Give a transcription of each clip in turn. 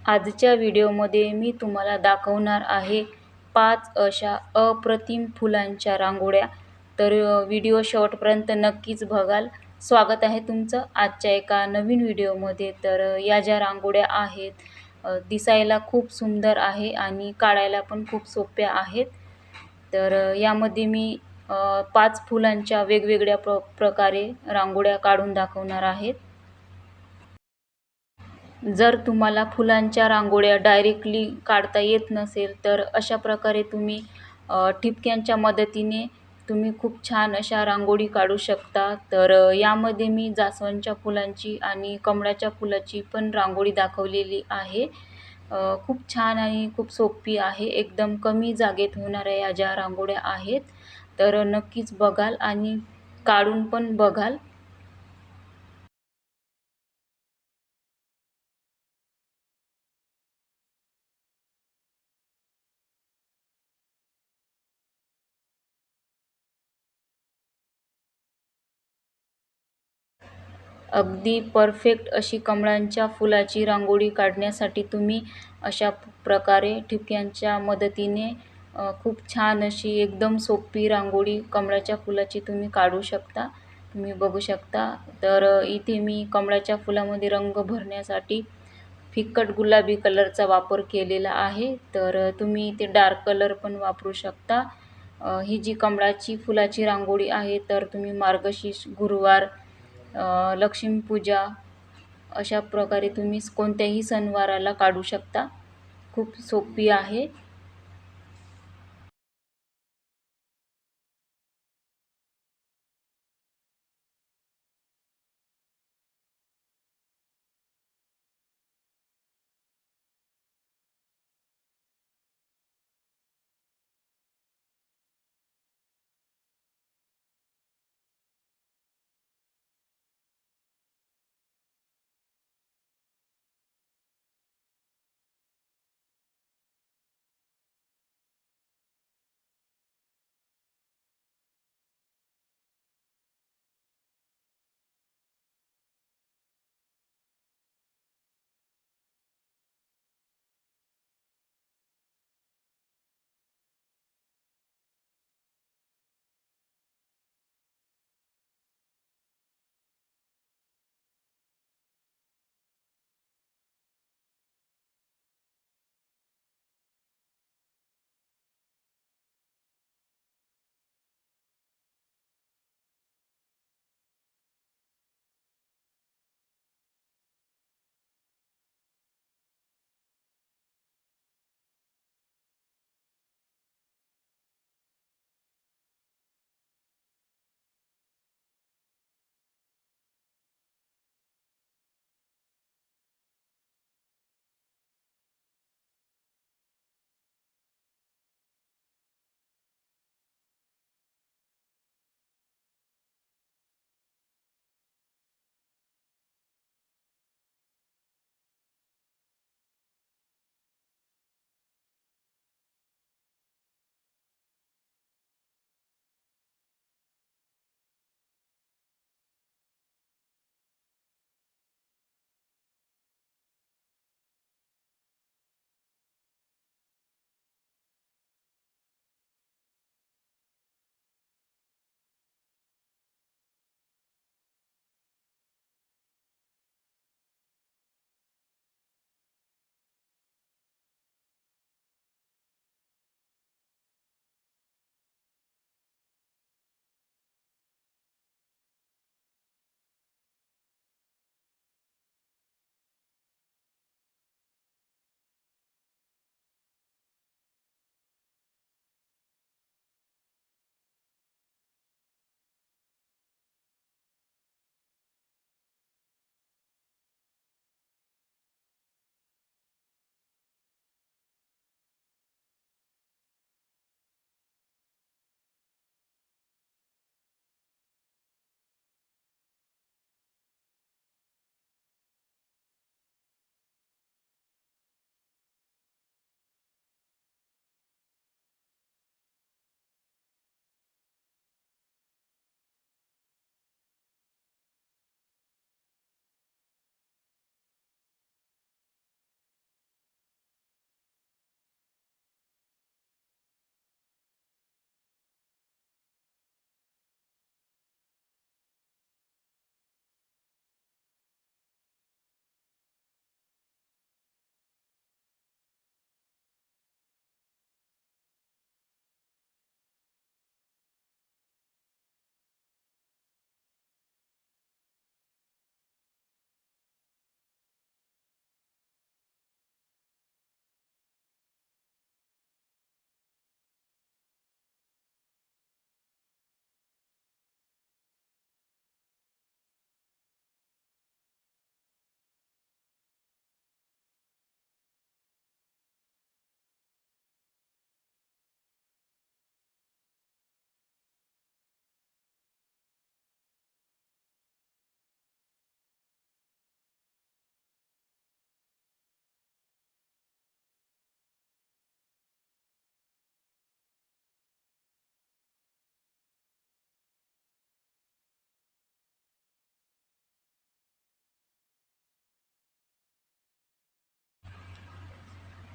आजच्या व्हिडिओमध्ये मी तुम्हाला दाखवणार आहे 5 अशा अप्रतिम फुलांच्या रांगोळ्या. तर व्हिडिओ शेवटपर्यंत नक्कीच बघाल. स्वागत आहे तुमचं आजच्या एका नवीन व्हिडिओमध्ये. तर या ज्या रांगोळ्या आहेत दिसायला खूप सुंदर आहे आणि काढायला पण खूप सोप्या आहेत. तर यामध्ये मी 5 फुलांच्या वेगवेगळ्या प्रकारे रांगोळ्या काढून दाखवणार आहेत. जर तुम्हाला फुलांच्या रांगोळ्या डायरेक्टली काढता येत नसेल तर अशा प्रकारे तुम्ही ठिपक्यांच्या मदतीने तुम्ही खूप छान अशा रांगोळी काढू शकता. तर यामध्ये मी जास्वंदच्या फुलांची आणि कमळाच्या फुलाची पण रांगोळी दाखवलेली आहे. खूप छान आणि खूप सोपी आहे. एकदम कमी जागेत होणाऱ्या या ज्या रांगोळ्या आहेत, तर नक्कीच बघाल आणि काढून पण बघाल. अगदी परफेक्ट अशी कमळांच्या फुलाची रांगोळी काढण्यासाठी तुम्ही अशा प्रकारे ठिपक्यांच्या मदतीने खूप छान अशी एकदम सोपी रांगोळी कमळाच्या फुलाची तुम्ही काढू शकता. तुम्ही बघू शकता. तर इथे मी कमळाच्या फुलामध्ये रंग भरण्यासाठी फिकट गुलाबी कलरचा वापर केलेला आहे. तर तुम्ही इथे डार्क कलर पण वापरू शकता. ही जी कमळाची फुलाची रांगोळी आहे, तर तुम्ही मार्गशीर्ष गुरुवार, लक्ष्मीपूजा अशा प्रकारे तुम्ही कोणत्याही सणवाराला काढू शकता. खूप सोपी आहे.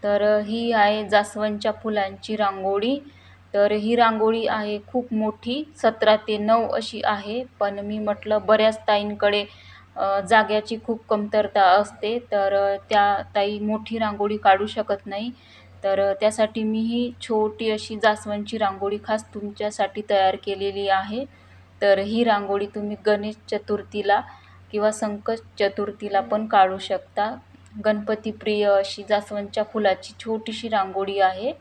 तर ही आहे जास्वंदच्या फुलांची रांगोळी. तर ही रांगोळी आहे खूप मोठी, 17 ते 9 अशी आहे. पण मी म्हटलं बऱ्याच ताईंकडे जाग्याची खूप कमतरता असते, तर त्या ताई मोठी रांगोळी काढू शकत नाही. तर त्यासाठी मी ही छोटी अशी जास्वंदची रांगोळी खास तुमच्यासाठी तयार केलेली आहे. तर ही रांगोळी तुम्ही गणेश चतुर्थीला किंवा संकट चतुर्थीला पण काढू शकता. गणपतीप्रिय अशी जास्वंदच्या फुलाची छोटीशी रांगोळी आहे.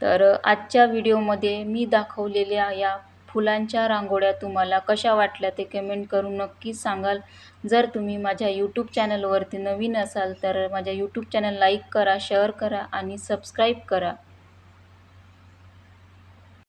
तर आजच्या व्हिडिओमध्ये मी दाखवलेल्या या फुलांच्या रांगोळ्या तुम्हाला कशा वाटल्या ते कमेंट करून नक्कीच सांगाल. जर तुम्ही माझ्या यूट्यूब चॅनलवरती नवीन असाल तर माझ्या यूट्यूब चॅनल लाईक करा, शेअर करा आणि सबस्क्राईब करा.